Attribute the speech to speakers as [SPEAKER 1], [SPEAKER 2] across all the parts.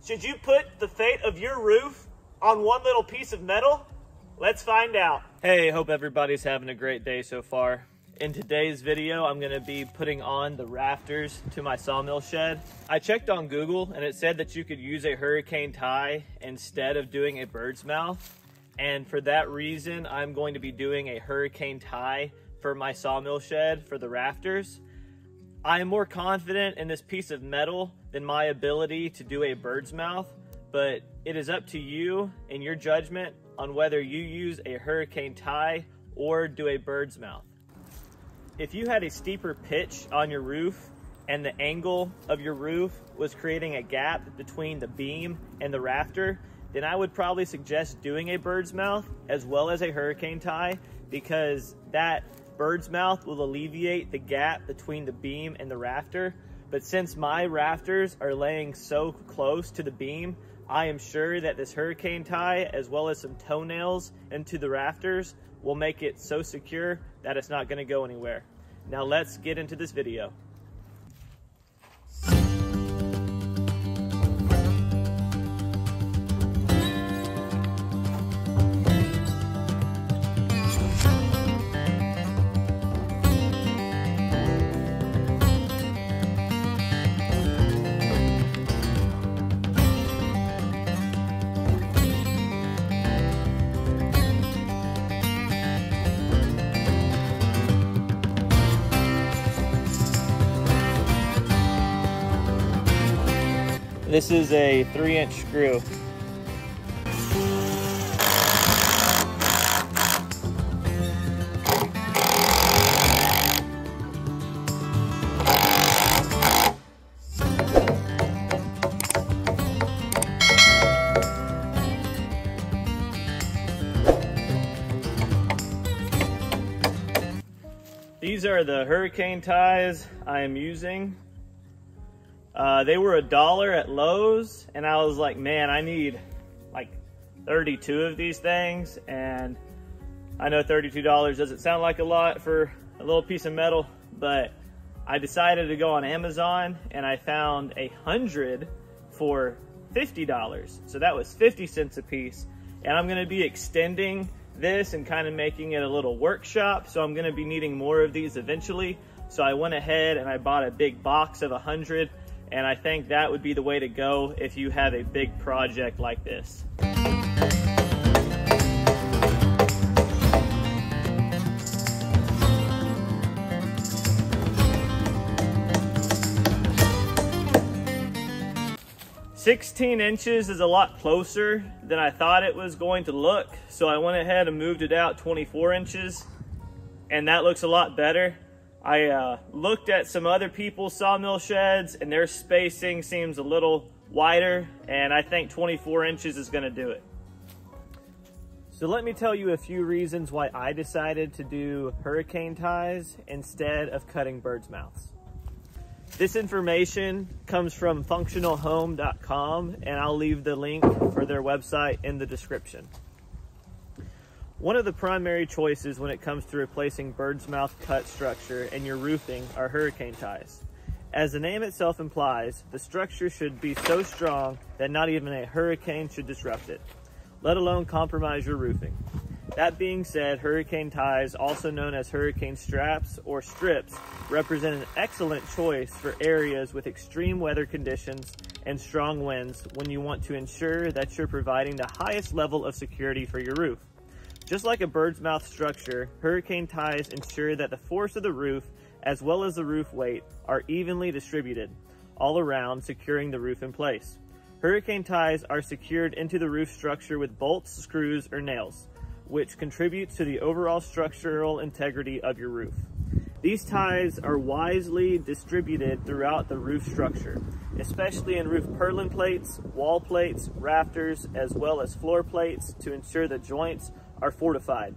[SPEAKER 1] Should you put the fate of your roof on one little piece of metal? Let's find out. Hey, hope everybody's having a great day so far. In today's video, I'm gonna be putting on the rafters to my sawmill shed. I checked on Google and it said that you could use a hurricane tie instead of doing a bird's mouth. And for that reason, I'm going to be doing a hurricane tie for my sawmill shed for the rafters. I am more confident in this piece of metal than my ability to do a bird's mouth, but it is up to you and your judgment on whether you use a hurricane tie or do a bird's mouth. If you had a steeper pitch on your roof and the angle of your roof was creating a gap between the beam and the rafter, then I would probably suggest doing a bird's mouth as well as a hurricane tie, because that bird's mouth will alleviate the gap between the beam and the rafter. But since my rafters are laying so close to the beam, I am sure that this hurricane tie, as well as some toenails into the rafters, will make it so secure that it's not gonna go anywhere. Now let's get into this video. This is a 3-inch screw. These are the hurricane ties I am using. They were $1 at Lowe's, and I was like, man, I need like 32 of these things. And I know $32 doesn't sound like a lot for a little piece of metal, but I decided to go on Amazon and I found 100 for $50. So that was 50 cents a piece. And I'm gonna be extending this and kind of making it a little workshop. So I'm gonna be needing more of these eventually. So I went ahead and I bought a big box of 100. And I think that would be the way to go if you have a big project like this. "16 inches is a lot closer than I thought it was going to look. So I went ahead and moved it out 24 inches, and that looks a lot better. I looked at some other people's sawmill sheds and their spacing seems a little wider, and I think 24 inches is gonna do it. So let me tell you a few reasons why I decided to do hurricane ties instead of cutting bird's mouths. This information comes from functionalhome.com, and I'll leave the link for their website in the description. One of the primary choices when it comes to replacing bird's mouth cut structure in your roofing are hurricane ties. As the name itself implies, the structure should be so strong that not even a hurricane should disrupt it, let alone compromise your roofing. That being said, hurricane ties, also known as hurricane straps or strips, represent an excellent choice for areas with extreme weather conditions and strong winds when you want to ensure that you're providing the highest level of security for your roof. Just like a bird's mouth structure, hurricane ties ensure that the force of the roof as well as the roof weight are evenly distributed all around, securing the roof in place. Hurricane ties are secured into the roof structure with bolts, screws, or nails, which contributes to the overall structural integrity of your roof. These ties are wisely distributed throughout the roof structure, especially in roof purlin plates, wall plates, rafters, as well as floor plates to ensure the joints are fortified.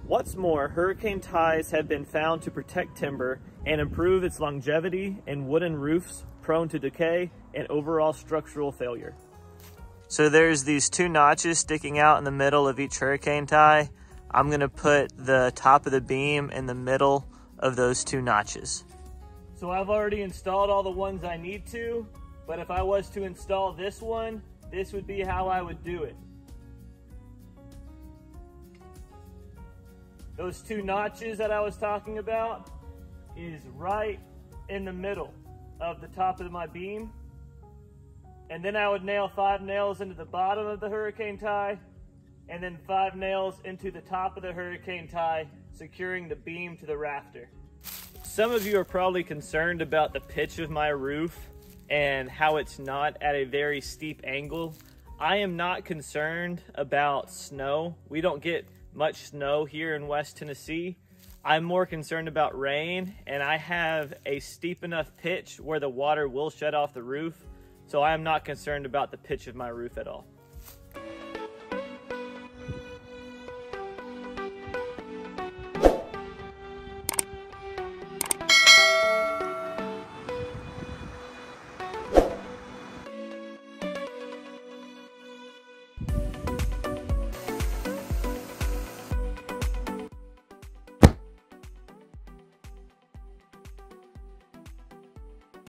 [SPEAKER 1] What's more, hurricane ties have been found to protect timber and improve its longevity in wooden roofs prone to decay and overall structural failure. So there's these 2 notches sticking out in the middle of each hurricane tie. I'm gonna put the top of the beam in the middle of those 2 notches. So I've already installed all the ones I need to. But if I was to install this one, this would be how I would do it. Those two notches that I was talking about is right in the middle of the top of my beam. And then I would nail 5 nails into the bottom of the hurricane tie, and then 5 nails into the top of the hurricane tie, securing the beam to the rafter. Some of you are probably concerned about the pitch of my roof and how it's not at a very steep angle. I am not concerned about snow. We don't get much snow here in West Tennessee. I'm more concerned about rain, and I have a steep enough pitch where the water will shut off the roof, so I am not concerned about the pitch of my roof at all.